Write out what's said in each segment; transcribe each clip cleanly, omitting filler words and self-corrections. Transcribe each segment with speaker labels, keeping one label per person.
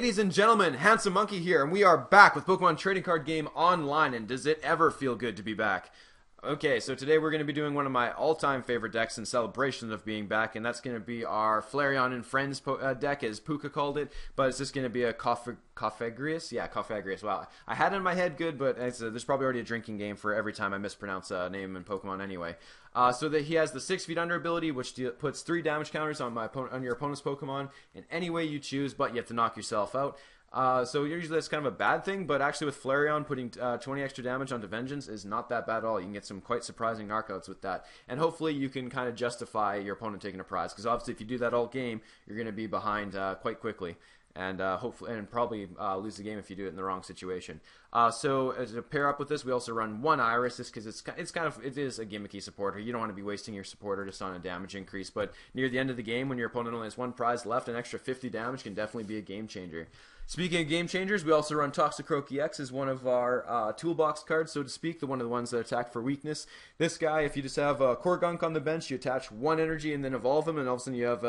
Speaker 1: Ladies and gentlemen, Handsome Monkey here, and we are back with Pokemon Trading Card Game Online, and does it ever feel good to be back? Okay, so today we're going to be doing one of my all-time favorite decks in celebration of being back, and that's going to be our Flareon and Friends deck, as Puka called it, but it's just going to be a Cofagrius? Yeah, Cofagrius. Wow, I had it in my head good, but there's probably already a drinking game for every time I mispronounce a name in Pokemon anyway. So that he has the 6 feet under ability, which puts 3 damage counters on your opponent's Pokemon in any way you choose, but you have to knock yourself out. So usually that's kind of a bad thing, but actually with Flareon, putting 20 extra damage onto Vengeance is not that bad at all. You can get some quite surprising knockouts with that. And hopefully you can kind of justify your opponent taking a prize, because obviously if you do that all game, you're going to be behind quite quickly. And hopefully, and probably lose the game if you do it in the wrong situation. So to pair up with this, we also run one Iris, just because it is a gimmicky supporter. You don't want to be wasting your supporter just on a damage increase. But near the end of the game, when your opponent only has one prize left, an extra 50 damage can definitely be a game changer. Speaking of game changers, we also run Toxicroak EX as one of our toolbox cards, so to speak, one of the ones that attack for weakness. This guy, if you just have a Korgunk on the bench, you attach 1 energy and then evolve him, and all of a sudden you have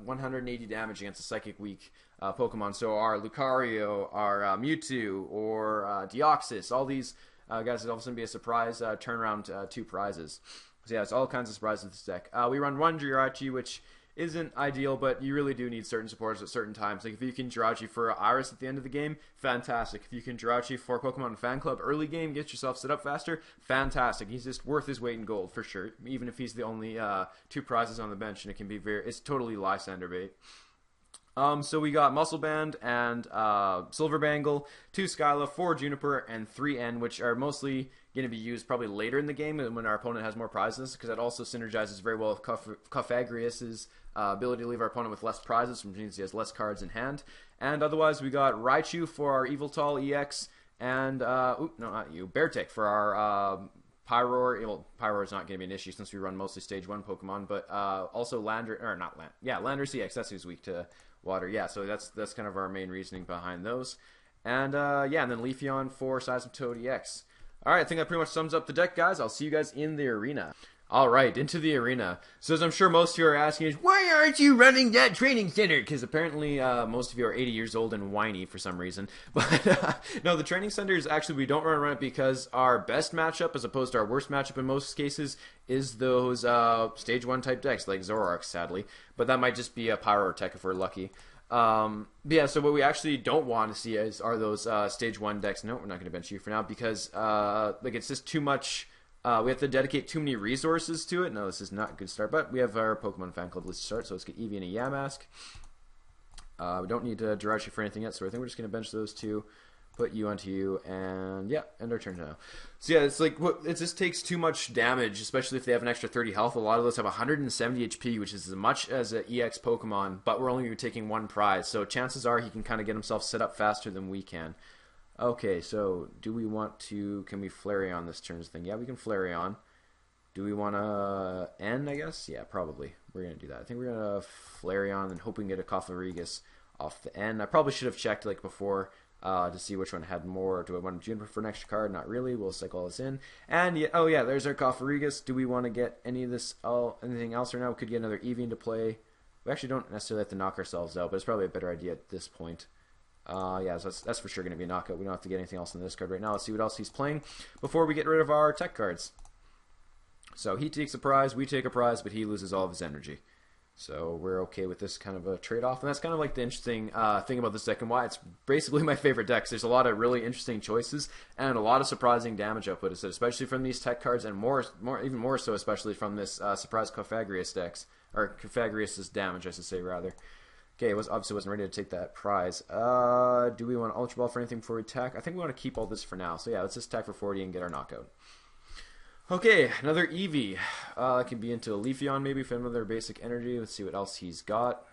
Speaker 1: 180 damage against a Psychic weak Pokemon. So our Lucario, our Mewtwo, or Deoxys, all these guys would all of a sudden be a surprise turnaround 2 prizes. So yeah, it's all kinds of surprises with this deck. We run one Jirachi, which isn't ideal, but you really do need certain supporters at certain times. Like if you can Jirachi for Iris at the end of the game, fantastic. If you can Jirachi for Pokemon Fan Club early game, get yourself set up faster, fantastic. He's just worth his weight in gold for sure, even if he's the only 2 prizes on the bench, and it can be it's totally Lysander bait. So we got Muscle Band and Silver Bangle, 2 Skyla, 4 Juniper, and 3 N, which are mostly going to be used probably later in the game when our opponent has more prizes, because that also synergizes very well with Cofagrius's ability to leave our opponent with less prizes, which means he has less cards in hand. And otherwise, we got Raichu for our Yveltal EX, and no, not you, Beartick for our Pyroar. Well, Pyroar is not going to be an issue since we run mostly Stage 1 Pokemon, but also Landorus EX, that's who's weak to water. Yeah, so that's kind of our main reasoning behind those. And yeah, and then Leafeon for Seismitoad EX. Alright, I think that pretty much sums up the deck, guys. I'll see you guys in the arena. Alright, into the arena. So as I'm sure most of you are asking is, why aren't you running that training center? Because apparently most of you are 80 years old and whiny for some reason. But no, the training center is actually, we don't run it because our best matchup, as opposed to our worst matchup in most cases, is those Stage 1 type decks, like Zoroark, sadly. But that might just be a Pyro Tech if we're lucky. But yeah, so what we actually don't want to see are those Stage 1 decks. No, we're not going to bench you for now, because like it's just too much. We have to dedicate too many resources to it. No, this is not a good start, but we have our Pokemon Fan Club list to start, so let's get Eevee and a Yamask. We don't need to Jirachi for anything yet, so I think we're just going to bench those 2, put you onto you, and yeah, end our turn now. So yeah, it's like, it just takes too much damage, especially if they have an extra 30 health. A lot of those have 170 HP, which is as much as an EX Pokemon, but we're only taking 1 prize, so chances are he can kind of get himself set up faster than we can. Okay, so do we want to, can we Flareon this turns thing? Yeah, we can Flareon. Do we want to N, I guess? Yeah, probably. We're going to do that. I think we're going to Flareon and hope we can get a Cofagrigus off the N. I probably should have checked like before to see which one had more. Do I want Juniper for an extra card? Not really. We'll cycle all this in. And yeah, oh yeah, there's our Cofagrigus. Do we want to get any of this, anything else right now? We could get another Eevee into play. We actually don't necessarily have to knock ourselves out, but it's probably a better idea at this point. Yeah, so that's for sure going to be a knockout. We don't have to get anything else in this card right now. Let's see what else he's playing before we get rid of our tech cards. So he takes a prize, we take a prize, but he loses all of his energy. So we're okay with this kind of a trade-off. And that's kind of like the interesting thing about this deck and why it's basically my favorite deck. There's a lot of really interesting choices and a lot of surprising damage output, especially from these tech cards, and even more so especially from this surprise Cofagrius decks, or Cofagrius' damage, I should say, rather. Okay, obviously wasn't ready to take that prize. Do we want Ultra Ball for anything before we attack? I think we want to keep all this for now. So yeah, let's just attack for 40 and get our knockout. Okay, another Eevee. That can be into a Leafeon maybe for another basic energy. Let's see what else he's got.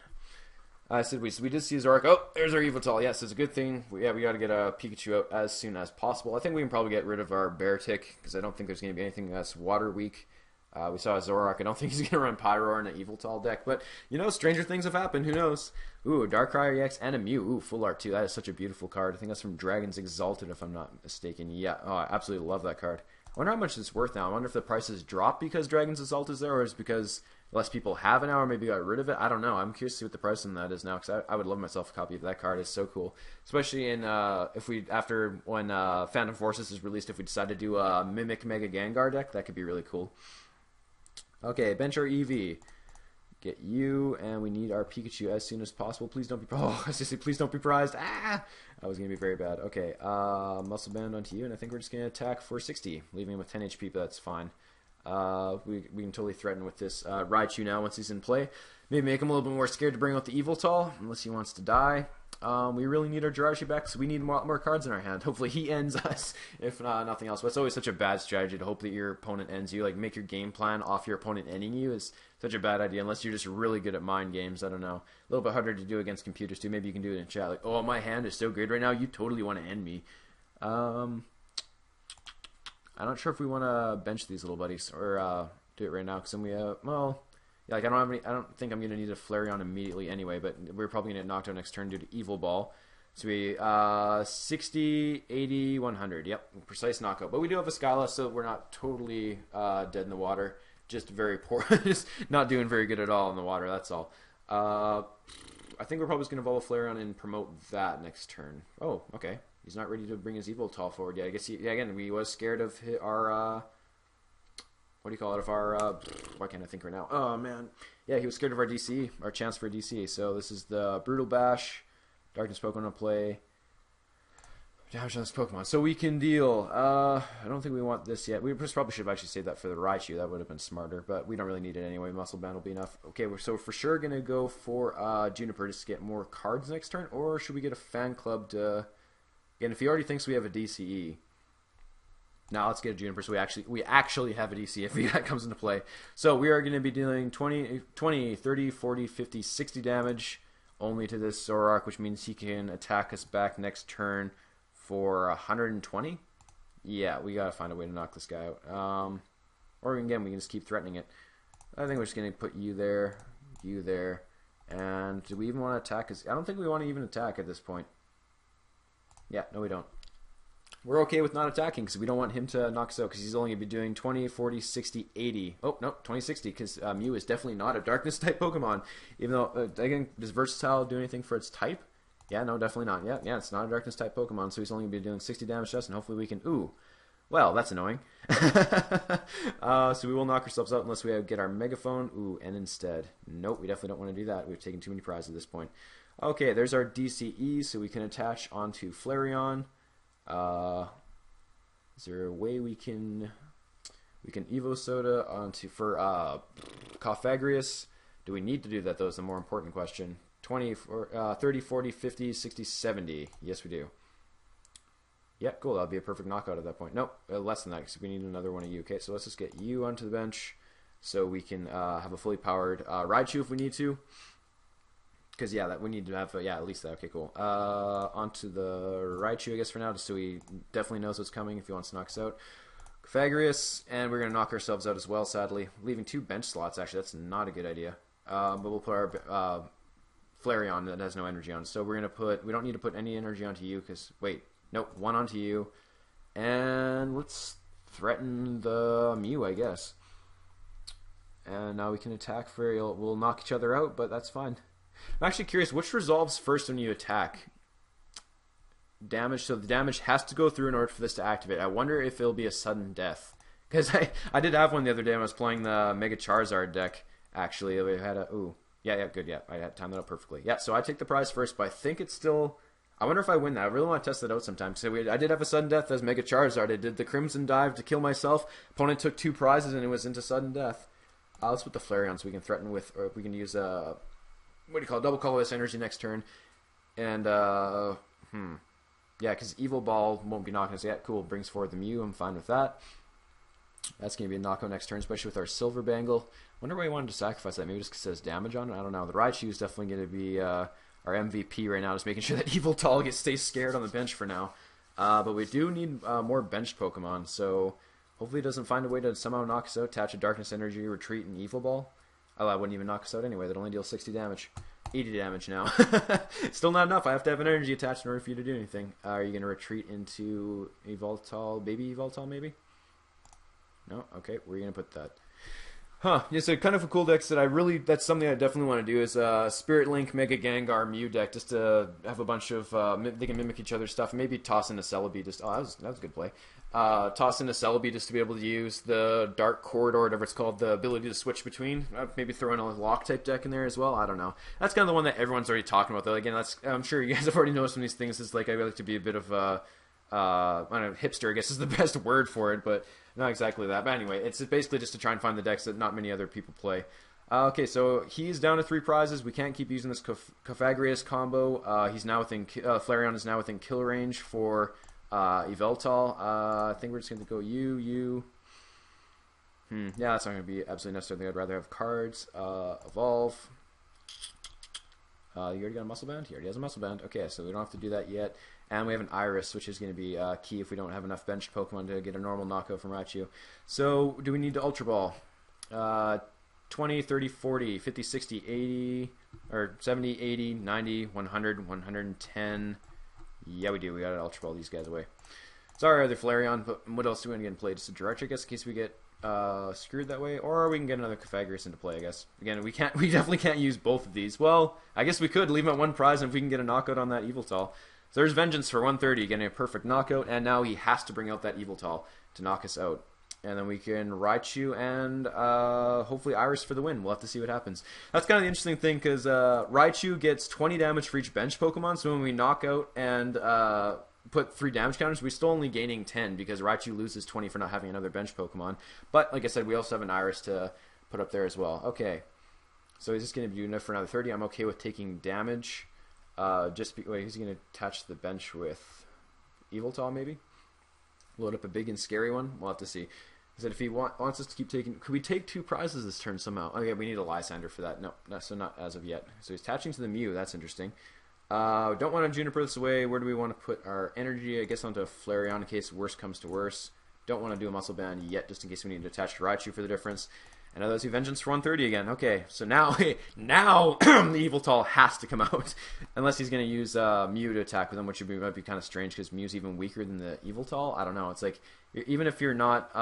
Speaker 1: I said we did see Zoroark. Oh, there's our Yveltal. Yes, it's a good thing. We got to get a Pikachu out as soon as possible. I think we can probably get rid of our Beartick, because I don't think there's going to be anything that's water weak. We saw a Zoroark. I don't think he's going to run Pyroar in an Yveltal deck. But, you know, stranger things have happened. Who knows? Ooh, Darkrai EX and a Mew. Ooh, full art too. That is such a beautiful card. I think that's from Dragon's Exalted, if I'm not mistaken. Yeah, oh, I absolutely love that card. I wonder how much it's worth now. I wonder if the prices drop because Dragon's Assault is there, or is it because less people have it now, or maybe got rid of it. I don't know. I'm curious to see what the price on that is now, because I would love myself a copy of that card. It's so cool, especially in if we after when Phantom Forces is released, if we decide to do a Mimic Mega Gengar deck, that could be really cool. Okay, bench our EV. Get you, and we need our Pikachu as soon as possible. Please don't be. Oh, I say, please don't be prized. Ah, that was gonna be very bad. Okay, Muscle Band onto you, and I think we're just gonna attack for 60, leaving him with 10 HP, but that's fine. We can totally threaten with this Raichu now once he's in play. Maybe make him a little bit more scared to bring out the Yveltal, unless he wants to die. We really need our Jirachi back, so we need more cards in our hand. Hopefully he ends us, if not nothing else. But it's always such a bad strategy to hope that your opponent ends you. Like, make your game plan off your opponent ending you is such a bad idea, unless you're just really good at mind games. I don't know. A little bit harder to do against computers, too. Maybe you can do it in chat. Like, oh, my hand is so good right now, you totally want to end me. I'm not sure if we want to bench these little buddies, or do it right now, because then we well... Yeah, like I don't think I'm gonna need a Flareon immediately anyway, but we're probably gonna get knocked out next turn due to Evil Ball. So we 60, 80, 100. Yep, precise knockout. But we do have a Skyla, so we're not totally dead in the water. Just very poor, just not doing very good at all in the water. That's all. I think we're probably just gonna evolve a Flareon and promote that next turn. Oh, okay. He's not ready to bring his Evil Tall forward yet. I guess again, we was scared of our. What do you call it? Of our, why can't I think right now? Oh, man. Yeah, he was scared of our DC, our chance for a DC. So this is the Brutal Bash, Darkness Pokemon to play, damage on this Pokemon. So we can deal, I don't think we want this yet. We probably should have actually saved that for the Raichu. That would have been smarter, but we don't really need it anyway. Muscle Band will be enough. Okay, so we're for sure going to go for Juniper just to get more cards next turn, or should we get a Fan Club to, again, if he already thinks we have a DCE, now let's get a Juniper, so we actually have a DC if that comes into play. So we are going to be dealing 20, 30, 40, 50, 60 damage only to this Zoroark, which means he can attack us back next turn for 120. Yeah, we got to find a way to knock this guy out. Or again, we can just keep threatening it. I think we're just going to put you there, and do we even want to attack? I don't think we want to even attack at this point. Yeah, no we don't. We're okay with not attacking because we don't want him to knock us out, because he's only going to be doing 20, 40, 60, 80. Oh, no, 20, 60, because Mew is definitely not a Darkness-type Pokemon. Even though, again, does Versatile do anything for its type? Yeah, no, definitely not. Yeah, it's not a Darkness-type Pokemon, so he's only going to be doing 60 damage to us, and hopefully we can... Ooh, well, that's annoying. So we will knock ourselves out unless we get our Megaphone. Ooh, and instead. Nope, we definitely don't want to do that. We've taken too many prizes at this point. Okay, there's our DCE, so we can attach onto Flareon. Is there a way we can Evo Soda onto for Cofagrius? Do we need to do that? Though is the more important question. 20, 30, 40, 50, 60, 70. Yes, we do. Yeah, cool. That'll be a perfect knockout at that point. Nope, less than that because we need another one of you. Okay, so let's just get you onto the bench so we can have a fully powered Raichu if we need to. Because, yeah, that we need to have, at least that. Okay, cool. Onto the Raichu, I guess, for now, just so he definitely knows what's coming if he wants to knock us out. Cofagrius, and we're going to knock ourselves out as well, sadly. Leaving 2 bench slots, actually, that's not a good idea. But we'll put our Flareon that has no energy on. So we're going to put, we don't need to put any energy onto you, because, wait, nope, 1 onto you. And let's threaten the Mew, I guess. And now we can attack for, we'll knock each other out, but that's fine. I'm actually curious, which resolves first when you attack? Damage, so the damage has to go through in order for this to activate. I wonder if it'll be a sudden death. Because I did have one the other day when I was playing the Mega Charizard deck, actually. We had a, ooh, yeah, good, yeah. I had timed that up perfectly. Yeah, so I take the prize first, but I think it's still, I wonder if I win that. I really want to test that out sometime. So I did have a sudden death as Mega Charizard. I did the Crimson Dive to kill myself. Opponent took 2 prizes and it was into sudden death. Let's put the Flareon so we can threaten with, or we can use what do you call it? Double colorless energy next turn. And, yeah, because Evil Ball won't be knocking us yet. Cool, brings forward the Mew. I'm fine with that. That's going to be a knockout next turn, especially with our Silver Bangle. Wonder why he wanted to sacrifice that. Maybe just because it says damage on it? I don't know. The Raichu is definitely going to be our MVP right now, just making sure that Evil Tall stays scared on the bench for now. But we do need more benched Pokemon, so hopefully he doesn't find a way to somehow knock us out, attach a Darkness Energy, retreat, and Evil Ball. Oh, I wouldn't even knock us out anyway. That'll only deal 60 damage. 80 damage now. Still not enough. I have to have an energy attached in order for you to do anything. Are you going to retreat into Evoltal, baby Evoltal maybe? No? Okay, where are you going to put that? Huh. Yeah, so kind of a cool deck that's something I definitely want to do is Spirit Link, Mega Gengar, Mew deck, just to have a bunch of, they can mimic each other's stuff, maybe toss in a Celebi, that was a good play. Toss in a Celebi just to be able to use the Dark Corridor, whatever it's called, the ability to switch between, maybe throw in a Lock type deck in there as well, I don't know. That's kind of the one that everyone's already talking about though, again, I'm sure you guys have already noticed from these things, is like, I like to be a bit of I don't know, hipster, I guess is the best word for it, but not exactly that. But anyway, it's basically just to try and find the decks that not many other people play. Okay, so he's down to 3 prizes. We can't keep using this Cofagrius combo. He's now within Flareon is now within kill range for Yveltal. I think we're just going to go you. Yeah, that's not going to be absolutely necessary. I think I'd rather have cards. Evolve. You already got a Muscle Band? He already has a Muscle Band. Okay, so we don't have to do that yet. And we have an Iris, which is going to be key if we don't have enough benched Pokemon to get a normal knockout from Raichu. So, do we need to Ultra Ball? 20, 30, 40, 50, 60, 80, or 70, 80, 90, 100, 110. Yeah, we do. We got to Ultra Ball these guys away. Sorry, other Flareon, but what else do we want to get in play? Just a Direct, I guess, in case we get screwed that way, or we can get another Cofagrius into play, I guess. Again, we definitely can't use both of these. Well, I guess we could leave him at 1 prize, and if we can get a knockout on that Yveltal. So there's Vengeance for 130, getting a perfect knockout, and now he has to bring out that Yveltal to knock us out. And then we can Raichu and hopefully Iris for the win. We'll have to see what happens. That's kind of the interesting thing, because Raichu gets 20 damage for each bench Pokemon, so when we knock out and put 3 damage counters, we're still only gaining 10, because Raichu loses 20 for not having another bench Pokemon. But, like I said, we also have an Iris to put up there as well. Okay, so he's just going to be enough for another 30. I'm okay with taking damage. Wait, he's going to attach the bench with Yveltal, maybe? Load up a big and scary one? We'll have to see. He said if he wants us to keep taking... Could we take 2 prizes this turn somehow? Oh, yeah, we need a Lysander for that. No, so not as of yet. So he's attaching to the Mew. That's interesting. Don't want to Juniper this away. Where do we want to put our energy? I guess onto Flareon in case worse comes to worse. Don't want to do a Muscle Band yet, just in case we need to attach to Raichu for the difference. And now let's see Vengeance for 130 again. Okay, so now the Yveltal has to come out. Unless he's going to use Mew to attack with him, which might be kind of strange because Mew's even weaker than the Yveltal. I don't know. It's like, even if you're not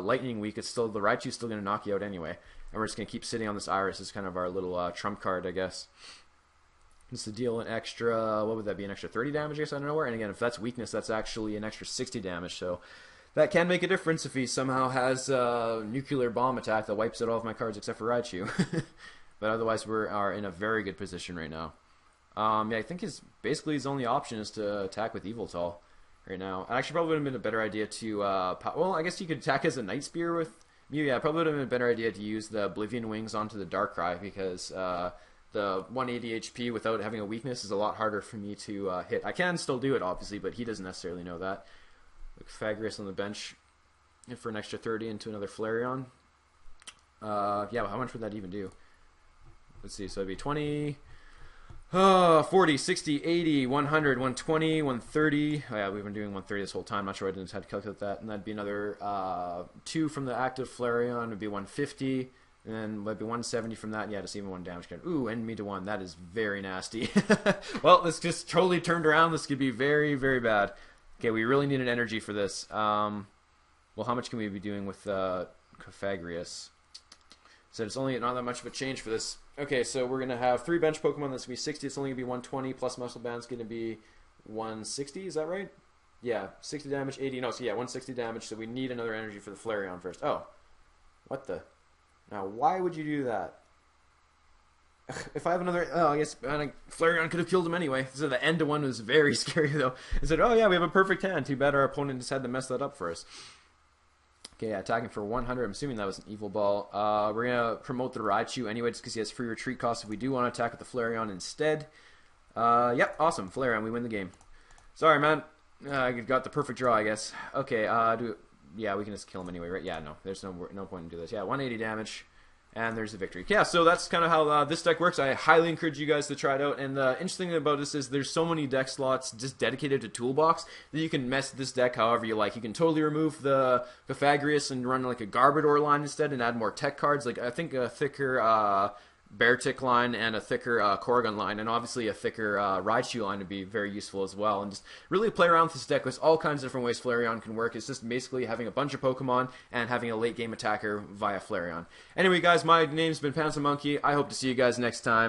Speaker 1: Lightning weak, it's still the Raichu's still going to knock you out anyway. And we're just going to keep sitting on this Iris as kind of our little trump card, I guess. Just to deal an extra, what would that be, an extra 30 damage, I guess, out of nowhere? And again, if that's weakness, that's actually an extra 60 damage, so... That can make a difference if he somehow has a nuclear bomb attack that wipes out all of my cards except for Raichu. But otherwise, we are in a very good position right now. Yeah, I think his only option is to attack with Yveltal right now. It actually probably would have been a better idea to... well, I guess you could attack as a Night Spear with Mew. Yeah, probably would have been a better idea to use the Oblivion Wings onto the Darkrai because the 180 HP without having a weakness is a lot harder for me to hit. I can still do it, obviously, but he doesn't necessarily know that. Cofagrius on the bench for an extra 30 into another Flareon. Yeah, how much would that even do? Let's see, so it'd be 20, 40, 60, 80, 100, 120, 130. Oh yeah, we've been doing 130 this whole time. Not sure I didn't have to calculate that. And that'd be another 2 from the active Flareon. Would be 150. And then would be 170 from that. Yeah, just even 1 damage card. Ooh, enemy to 1. That is very nasty. Well, this just totally turned around. This could be very, very bad. Okay, we really need an energy for this. Well, how much can we be doing with Cofagrius? So it's only not that much of a change for this. Okay, so we're going to have 3 bench Pokemon. That's going to be 60. It's only going to be 120 plus Muscle Band's going to be 160. Is that right? Yeah, 60 damage, 80. No, so yeah, 160 damage. So we need another energy for the Flareon first. Oh, what the? Now, why would you do that? If I have another... Oh, I guess Flareon could have killed him anyway. So the end to 1 was very scary, though. I said, oh, yeah, we have a perfect hand. Too bad our opponent just had to mess that up for us. Okay, yeah, attacking for 100. I'm assuming that was an Evil Ball. We're going to promote the Raichu anyway, just because he has free retreat costs if we do want to attack with the Flareon instead. Yep, awesome. Flareon, we win the game. Sorry, man. I got the perfect draw, I guess. Okay, yeah, we can just kill him anyway, right? Yeah, no, there's no point in doing this. Yeah, 180 damage. And there's the victory. Yeah, so that's kind of how this deck works. I highly encourage you guys to try it out. And the interesting thing about this is there's so many deck slots just dedicated to Toolbox that you can mess this deck however you like. You can totally remove the Cofagrius and run like a Garbodor line instead and add more tech cards. Like I think a thicker Beartic line and a thicker Corrigan line, and obviously a thicker Raichu line would be very useful as well. And just really play around with this deck. There's all kinds of different ways Flareon can work. It's just basically having a bunch of Pokemon and having a late game attacker via Flareon. Anyway, guys, my name's been Monkey. I hope to see you guys next time.